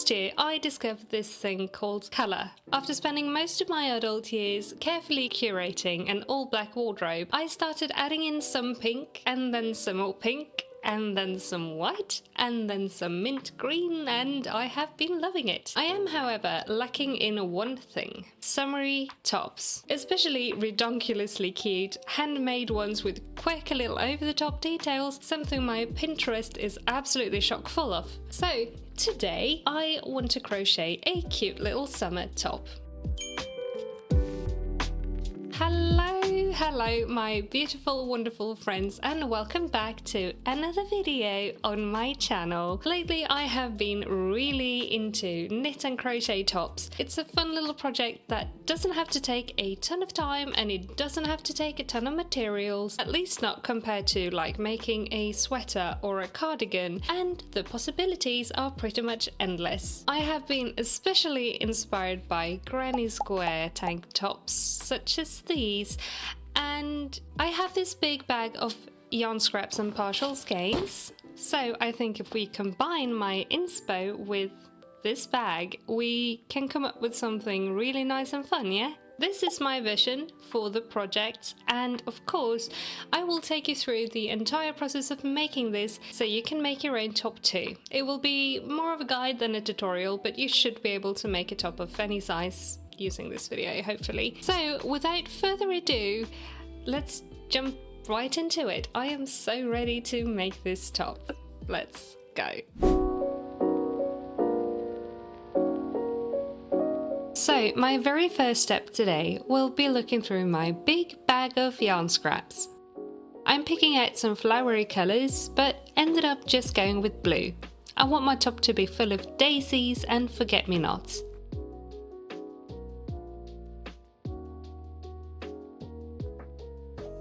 Last year, I discovered this thing called colour. After spending most of my adult years carefully curating an all-black wardrobe, I started adding in some pink, and then some more pink, and then some white, and then some mint green, and I have been loving it. I am, however, lacking in one thing: summery tops. Especially redonkulously cute, handmade ones with quirky little over-the-top details, something my Pinterest is absolutely chock full of. So, today I want to crochet a cute little summer top. Hello my beautiful, wonderful friends, and welcome back to another video on my channel. Lately I have been really into knit and crochet tops. It's a fun little project that doesn't have to take a ton of time, and it doesn't have to take a ton of materials, at least not compared to like making a sweater or a cardigan, and the possibilities are pretty much endless. I have been especially inspired by granny square tank tops such as these, and I have this big bag of yarn scraps and partial skeins, so I think if we combine my inspo with this bag, we can come up with something really nice and fun, yeah? This is my vision for the project, and of course I will take you through the entire process of making this so you can make your own top too. It will be more of a guide than a tutorial, but you should be able to make a top of any size using this video, hopefully. So without further ado, let's jump right into it. I am so ready to make this top. Let's go. So my very first step today will be looking through my big bag of yarn scraps. I'm picking out some flowery colours, but ended up just going with blue. I want my top to be full of daisies and forget-me-nots.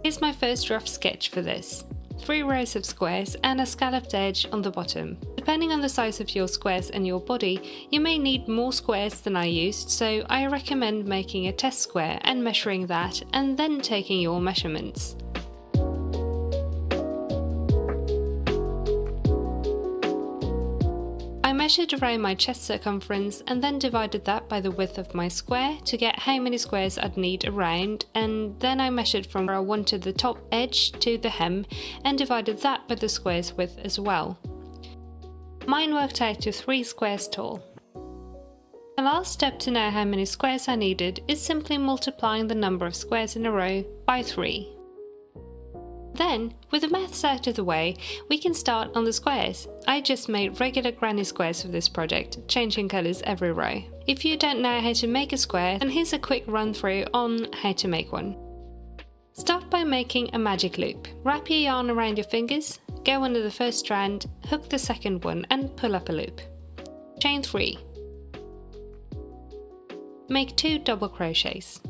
Here's my first rough sketch for this. 3 rows of squares and a scalloped edge on the bottom. Depending on the size of your squares and your body, you may need more squares than I used, so I recommend making a test square and measuring that, and then taking your measurements. I measured around my chest circumference and then divided that by the width of my square to get how many squares I'd need around, and then I measured from where I wanted the top edge to the hem and divided that by the square's width as well. Mine worked out to 3 squares tall. The last step to know how many squares I needed is simply multiplying the number of squares in a row by 3. Then, with the maths out of the way, we can start on the squares. I just made regular granny squares for this project, changing colours every row. If you don't know how to make a square, then here's a quick run through on how to make one. Start by making a magic loop. Wrap your yarn around your fingers, go under the first strand, hook the second one and pull up a loop. Chain 3. Make 2 double crochets.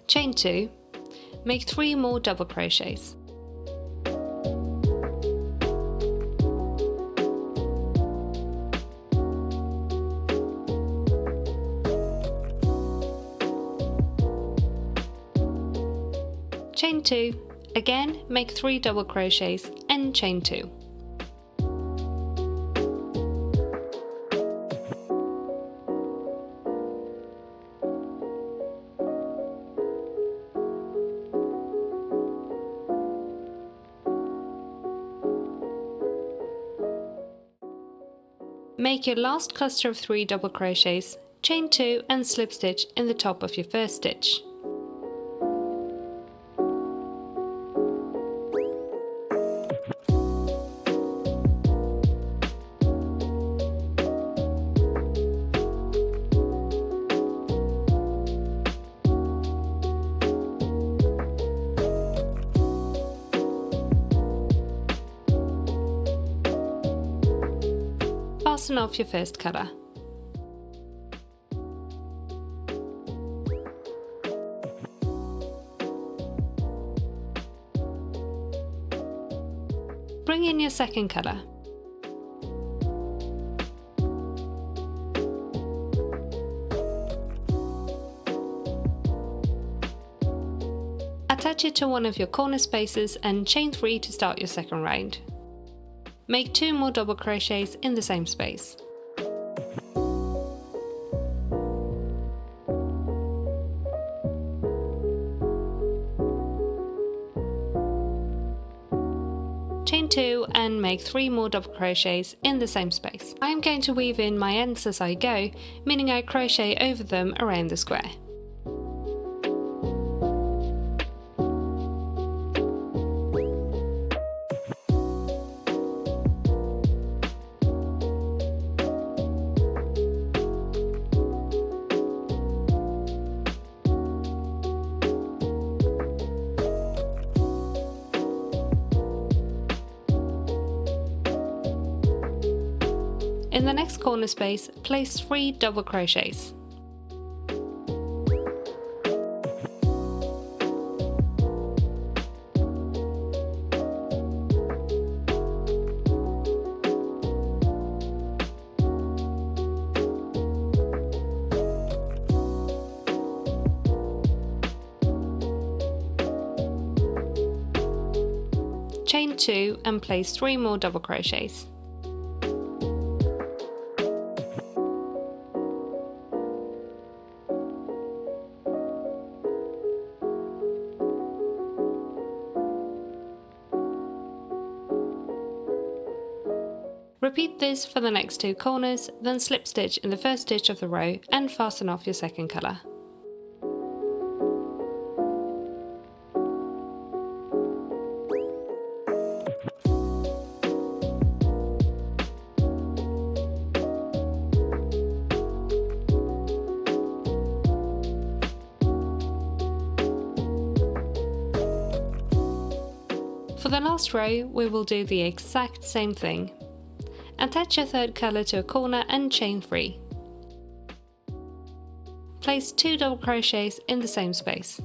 Chain 2, make 3 more double crochets. Chain 2, again make 3 double crochets and chain 2. Make your last cluster of 3 double crochets, chain 2 and slip stitch in the top of your first stitch. Fasten off your first colour. Bring in your second colour. Attach it to one of your corner spaces and chain 3 to start your second round. Make 2 more double crochets in the same space. Chain 2 and make 3 more double crochets in the same space. I am going to weave in my ends as I go, meaning I crochet over them around the square. In the next corner space, place 3 double crochets. Chain 2 and place 3 more double crochets. Repeat this for the next 2 corners, then slip stitch in the first stitch of the row and fasten off your second colour. For the last row, we will do the exact same thing. Attach your third colour to a corner and chain 3. Place 2 double crochets in the same space.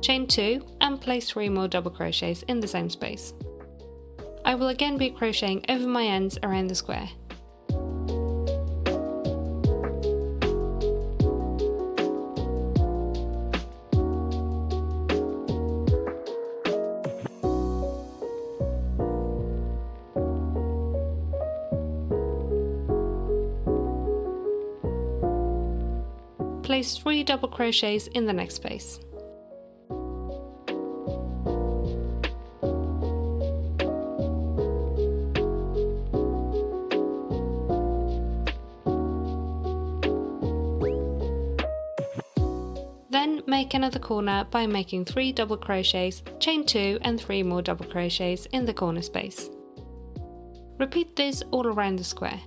Chain 2 and place 3 more double crochets in the same space. I will again be crocheting over my ends around the square. Place 3 double crochets in the next space. Then make another corner by making 3 double crochets, chain 2 and 3 more double crochets in the corner space. Repeat this all around the square.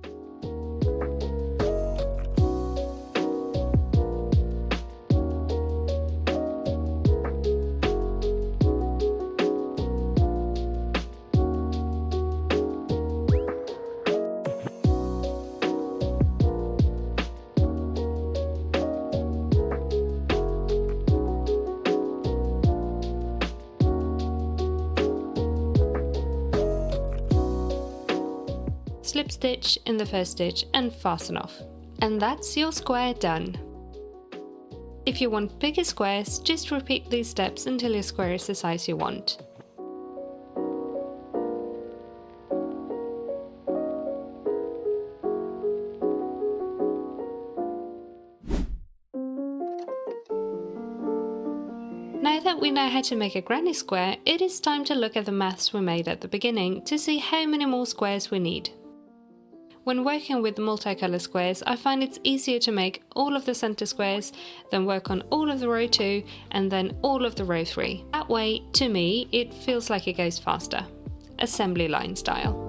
Slip stitch in the first stitch and fasten off. And that's your square done. If you want bigger squares, just repeat these steps until your square is the size you want. Now that we know how to make a granny square, it is time to look at the maths we made at the beginning to see how many more squares we need. When working with multicolour squares, I find it's easier to make all of the centre squares, then work on all of the row 2 and then all of the row 3. That way, to me, it feels like it goes faster. Assembly line style.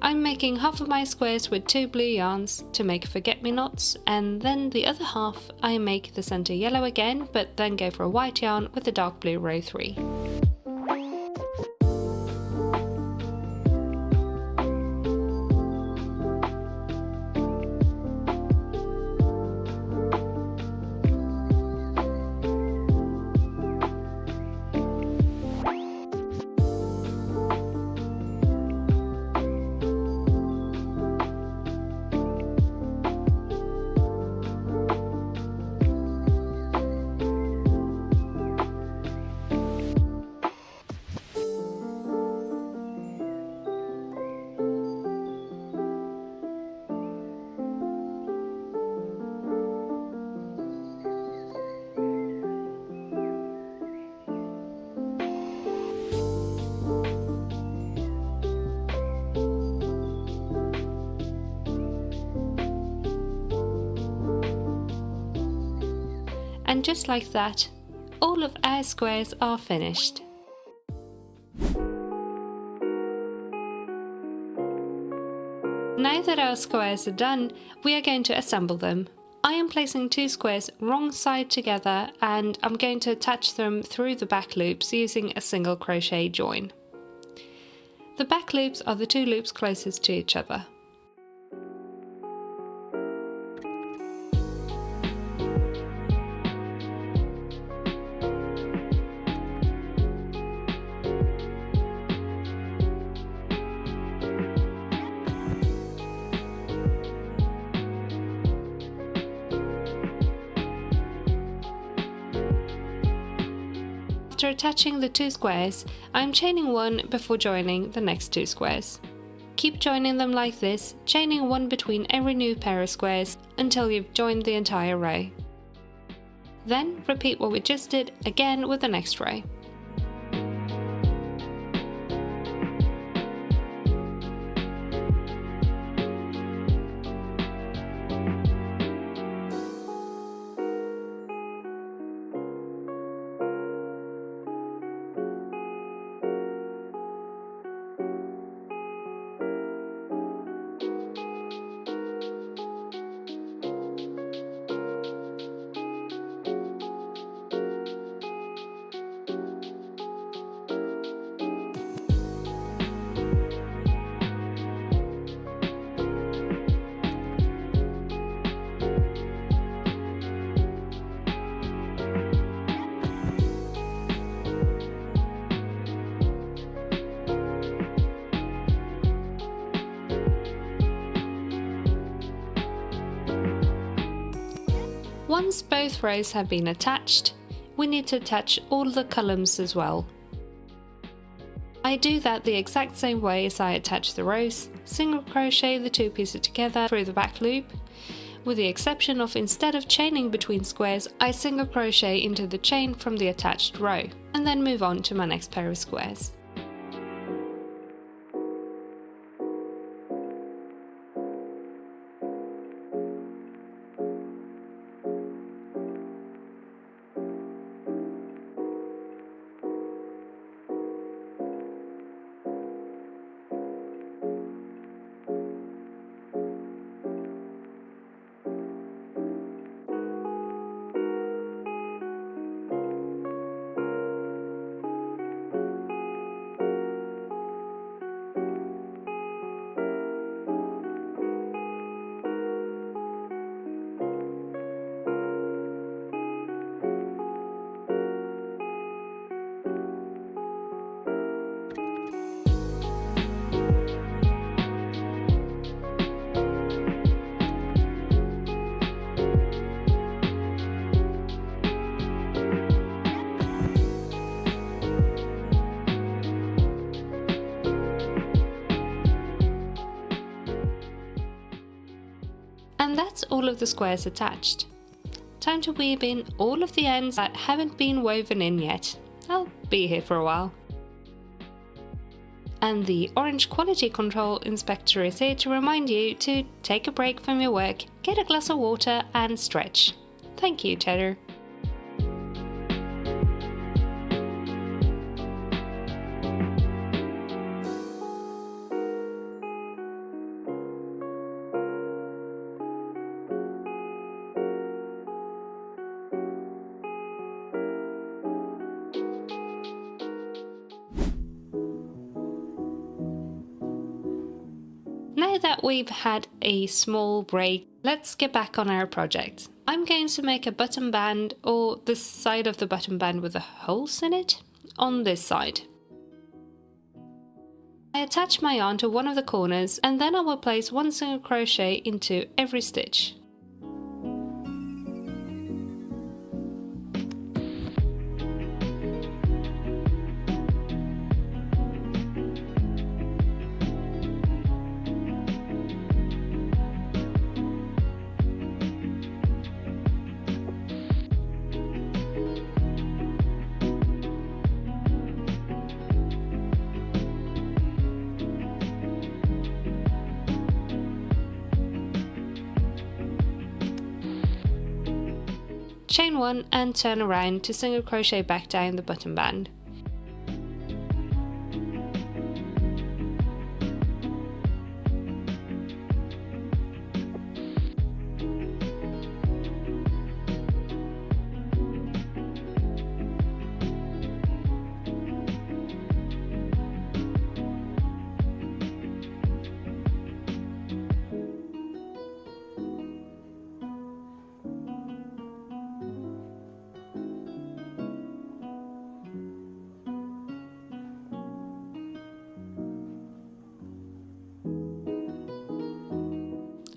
I'm making half of my squares with 2 blue yarns to make forget-me-nots, and then the other half I make the centre yellow again, but then go for a white yarn with the dark blue row 3. And just like that, all of our squares are finished. Now that our squares are done, we are going to assemble them. I am placing 2 squares wrong side together and I'm going to attach them through the back loops using a single crochet join. The back loops are the 2 loops closest to each other. After attaching the 2 squares, I am chaining 1 before joining the next 2 squares. Keep joining them like this, chaining 1 between every new pair of squares until you've joined the entire row. Then repeat what we just did again with the next row. Once both rows have been attached, we need to attach all the columns as well. I do that the exact same way as I attach the rows, single crochet the 2 pieces together through the back loop, with the exception of instead of chaining between squares, I single crochet into the chain from the attached row, and then move on to my next pair of squares. And that's all of the squares attached. Time to weave in all of the ends that haven't been woven in yet. I'll be here for a while. And the orange quality control inspector is here to remind you to take a break from your work, get a glass of water and stretch. Thank you, Cheddar. Now that we've had a small break, let's get back on our project. I'm going to make a button band, or the side of the button band with the holes in it, on this side. I attach my yarn to one of the corners and then I will place 1 single crochet into every stitch. Chain 1 and turn around to single crochet back down the button band.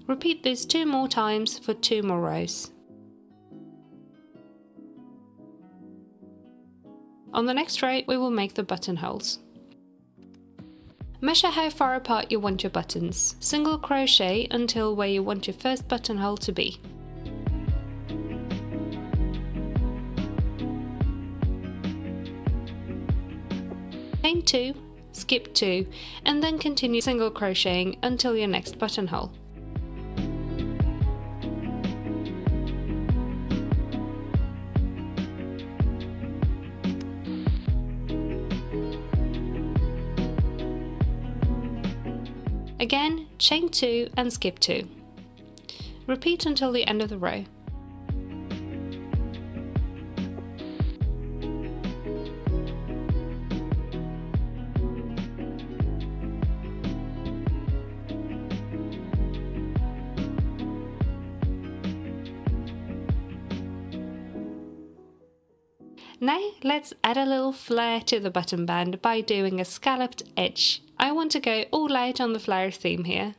Repeat this 2 more times for 2 more rows. On the next row, we will make the buttonholes. Measure how far apart you want your buttons. Single crochet until where you want your first buttonhole to be. Chain 2, skip 2, and then continue single crocheting until your next buttonhole. Again, chain 2 and skip 2. Repeat until the end of the row. Now let's add a little flair to the button band by doing a scalloped edge. I want to go all out on the flower theme here.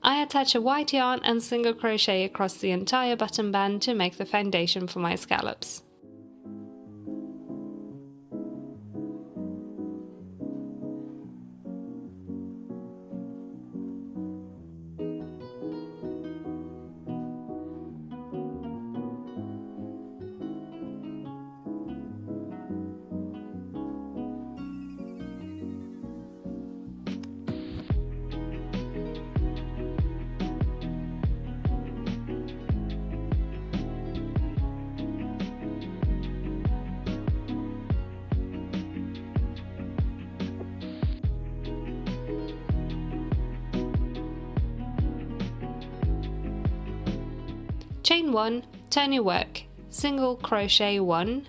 I attach a white yarn and single crochet across the entire button band to make the foundation for my scallops. Chain 1, turn your work, single crochet 1,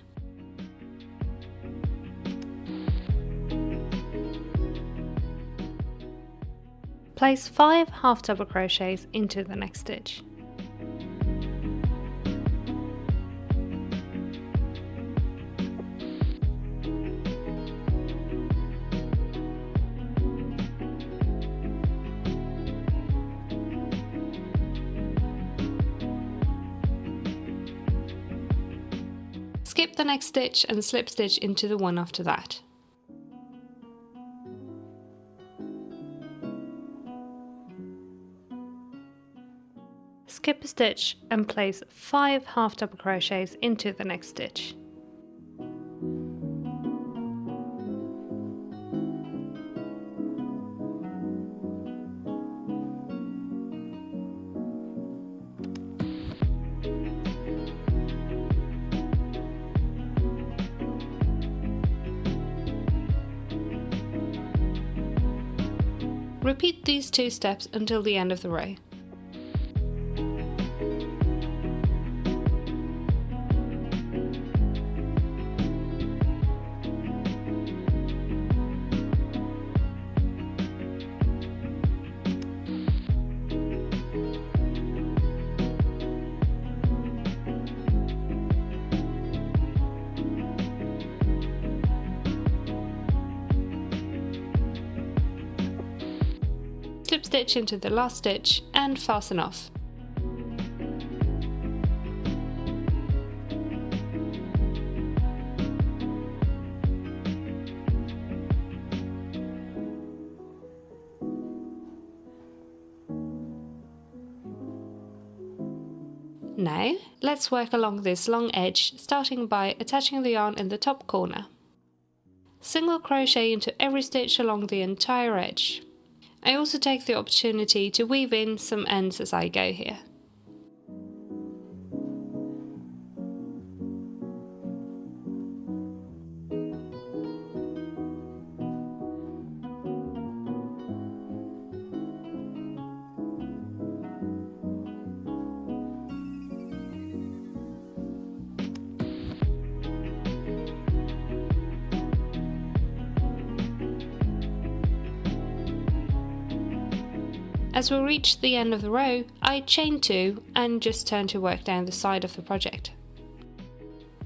place 5 half double crochets into the next stitch. Skip the next stitch and slip stitch into the one after that. Skip a stitch and place 5 half double crochets into the next stitch. Repeat these 2 steps until the end of the row. Slip stitch into the last stitch and fasten off. Now, let's work along this long edge, starting by attaching the yarn in the top corner. Single crochet into every stitch along the entire edge. I also take the opportunity to weave in some ends as I go here. As we reach the end of the row, I chain 2 and just turn to work down the side of the project.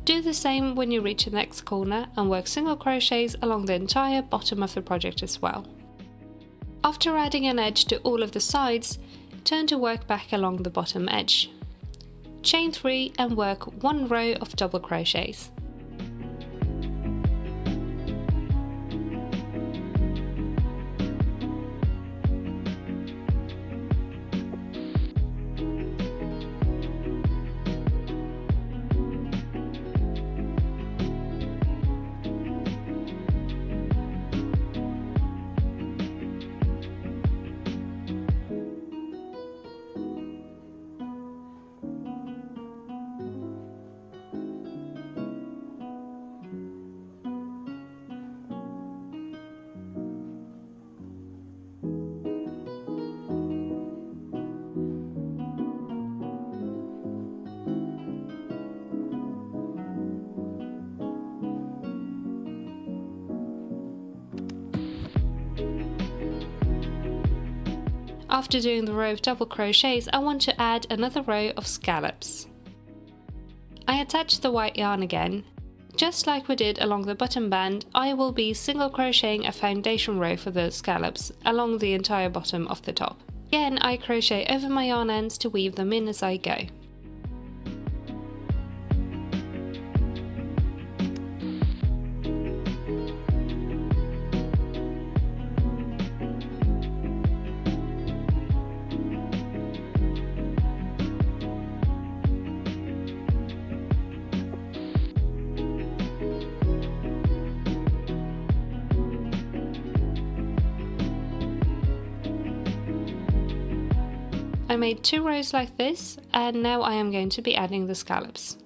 Do the same when you reach the next corner and work single crochets along the entire bottom of the project as well. After adding an edge to all of the sides, turn to work back along the bottom edge. Chain 3 and work 1 row of double crochets. After doing the row of double crochets, I want to add another row of scallops. I attach the white yarn again. Just like we did along the bottom band, I will be single crocheting a foundation row for the scallops along the entire bottom of the top. Again, I crochet over my yarn ends to weave them in as I go. I made 2 rows like this, and now I am going to be adding the scallops.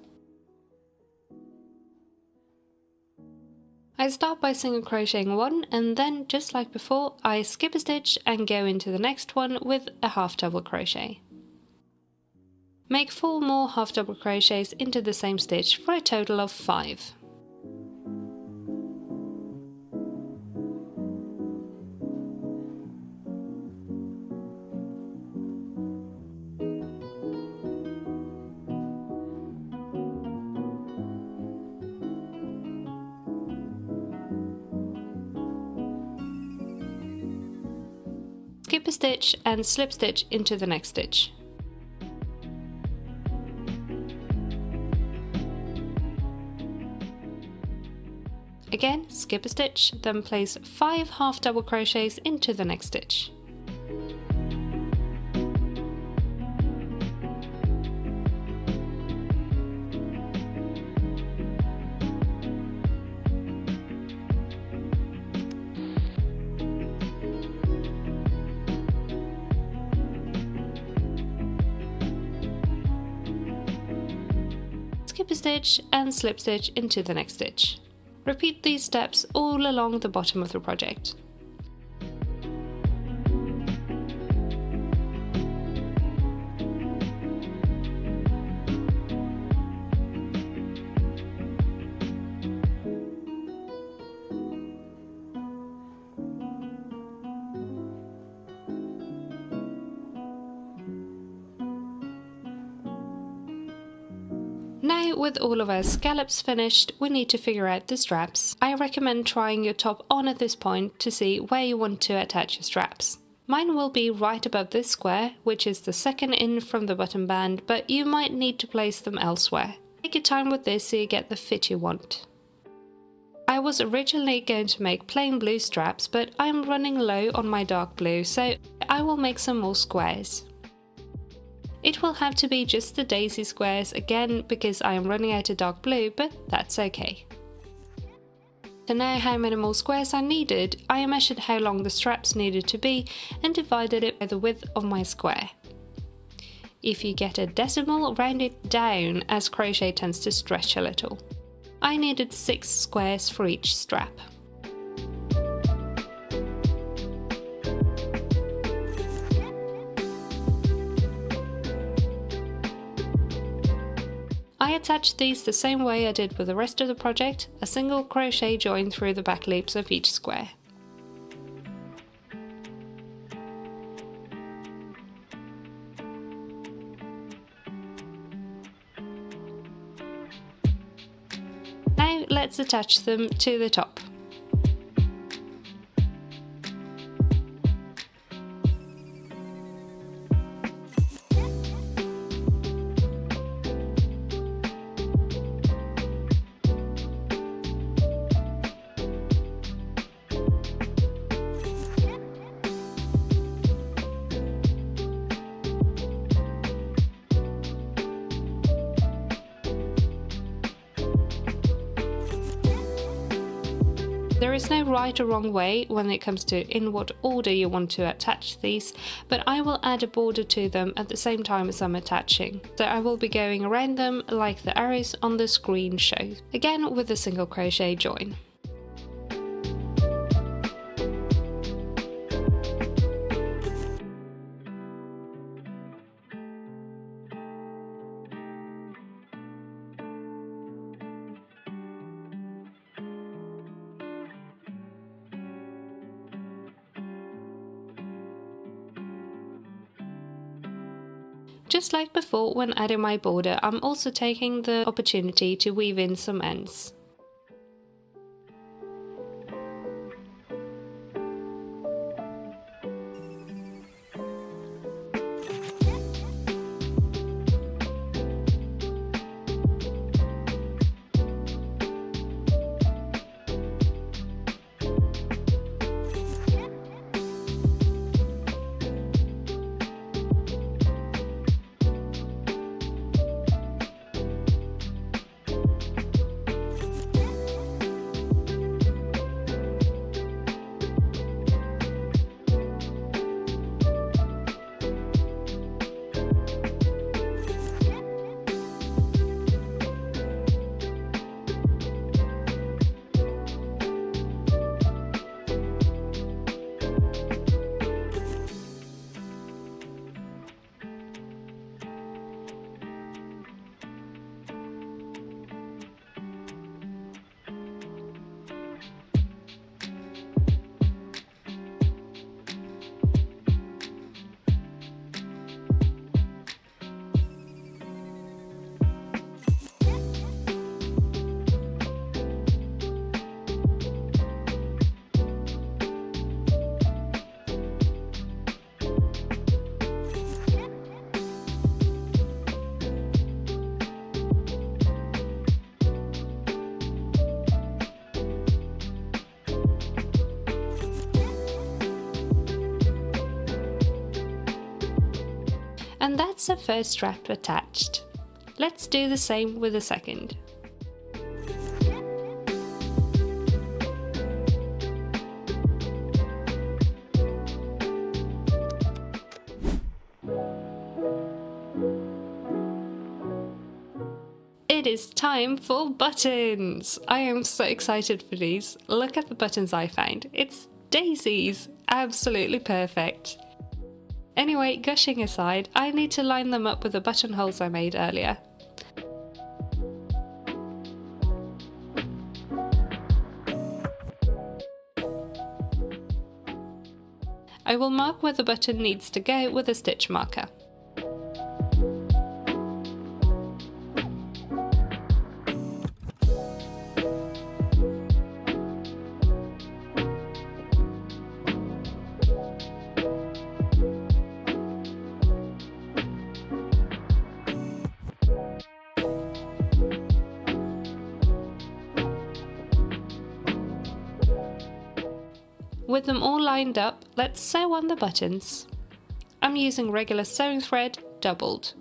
I start by single crocheting 1, and then, just like before, I skip a stitch and go into the next one with a half double crochet. Make 4 more half double crochets into the same stitch for a total of 5. Skip a stitch and slip stitch into the next stitch. Again, skip a stitch, then place 5 half double crochets into the next stitch. Skip a stitch and slip stitch into the next stitch. Repeat these steps all along the bottom of the project. Now, with all of our scallops finished, we need to figure out the straps. I recommend trying your top on at this point to see where you want to attach your straps. Mine will be right above this square, which is the second in from the bottom band, but you might need to place them elsewhere. Take your time with this so you get the fit you want. I was originally going to make plain blue straps, but I'm running low on my dark blue, so I will make some more squares. It will have to be just the daisy squares again because I am running out of dark blue, but that's okay. To know how many more squares I needed, I measured how long the straps needed to be and divided it by the width of my square. If you get a decimal, round it down as crochet tends to stretch a little. I needed 6 squares for each strap. I attached these the same way I did with the rest of the project, a single crochet join through the back loops of each square. let's attach them to the top. There is no right or wrong way when it comes to in what order you want to attach these, but I will add a border to them at the same time as I'm attaching. So I will be going around them like the arrows on the screen show, again with a single crochet join. Just like before, when adding my border, I'm also taking the opportunity to weave in some ends. And that's the first strap attached. Let's do the same with the second. It is time for buttons! I am so excited for these. Look at the buttons I found. It's daisies! Absolutely perfect. Anyway, gushing aside, I need to line them up with the buttonholes I made earlier. I will mark where the button needs to go with a stitch marker. With them all lined up, let's sew on the buttons. I'm using regular sewing thread, doubled.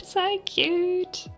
So cute.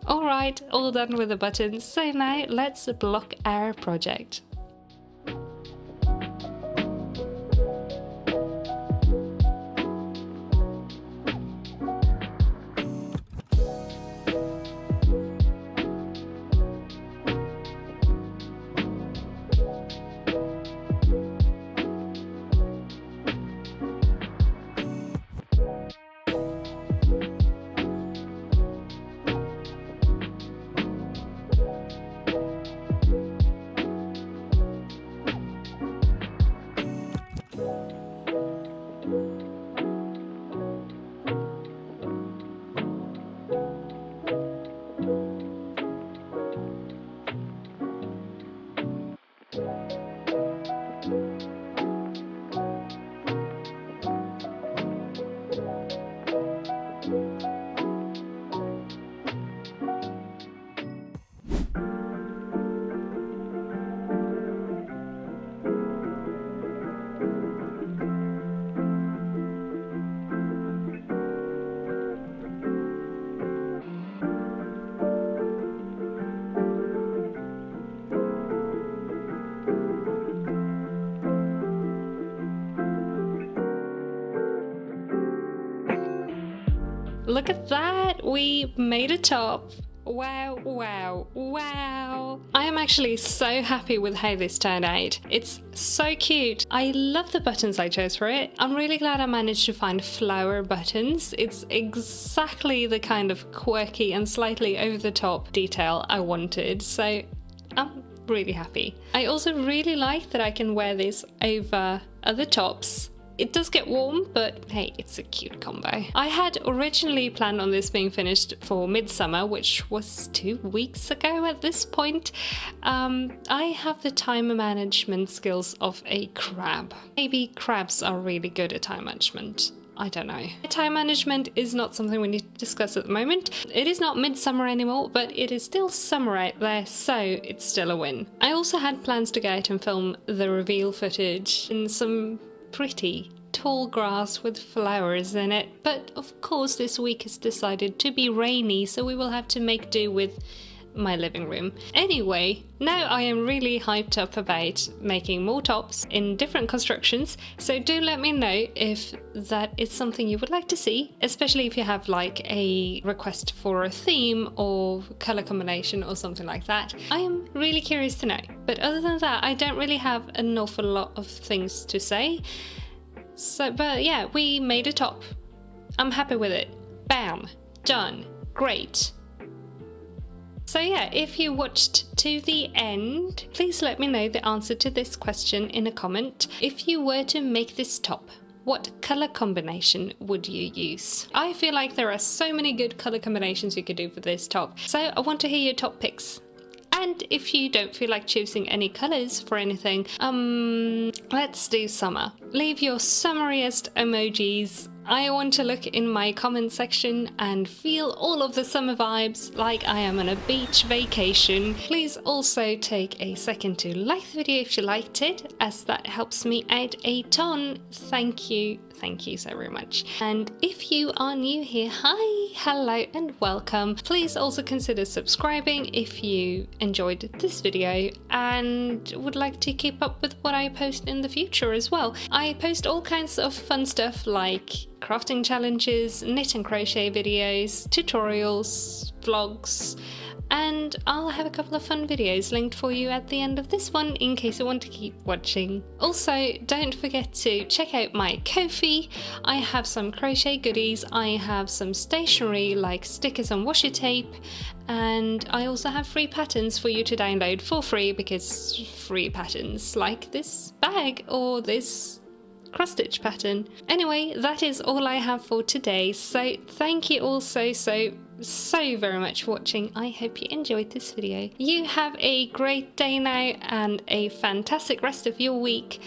Alright, all done with the buttons, so now let's block our project. Look at that! We made a top! Wow, wow, wow! I am actually so happy with how this turned out. It's so cute. I love the buttons I chose for it. I'm really glad I managed to find flower buttons. It's exactly the kind of quirky and slightly over-the-top detail I wanted, so I'm really happy. I also really like that I can wear this over other tops. It does get warm, but hey, it's a cute combo. I had originally planned on this being finished for midsummer, which was 2 weeks ago at this point. I have the time management skills of a crab. Maybe crabs are really good at time management. I don't know. Time management is not something we need to discuss at the moment. It is not midsummer anymore, but it is still summer out there, so it's still a win. I also had plans to go out and film the reveal footage in some pretty tall grass with flowers in it, but of course this week has decided to be rainy, so we will have to make do with my living room. Anyway, now I am really hyped up about making more tops in different constructions, so do let me know if that is something you would like to see, especially if you have like a request for a theme or colour combination or something like that. I am really curious to know, but other than that I don't really have an awful lot of things to say. But yeah, we made a top. I'm happy with it. Bam! Done. Great. So yeah, if you watched to the end, please let me know the answer to this question in a comment. If you were to make this top, what colour combination would you use? I feel like there are so many good colour combinations you could do for this top, so I want to hear your top picks. And if you don't feel like choosing any colours for anything, let's do summer. Leave your summariest emojis. I want to look in my comment section and feel all of the summer vibes like I am on a beach vacation. Please also take a second to like the video if you liked it, as that helps me out a ton. Thank you so very much. And if you are new here, hi, hello and welcome. Please also consider subscribing if you enjoyed this video and would like to keep up with what I post in the future as well. I post all kinds of fun stuff like crafting challenges, knit and crochet videos, tutorials, vlogs, and I'll have a couple of fun videos linked for you at the end of this one in case you want to keep watching. Also, don't forget to check out my Ko-fi. I have some crochet goodies, I have some stationery like stickers and washi tape, and I also have free patterns for you to download for free, because free patterns like this bag or this cross stitch pattern. Anyway, that is all I have for today, so thank you all so very much for watching. I hope you enjoyed this video. You have a great day now and a fantastic rest of your week,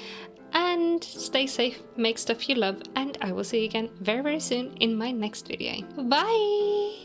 and stay safe, make stuff you love, and I will see you again very soon in my next video. Bye!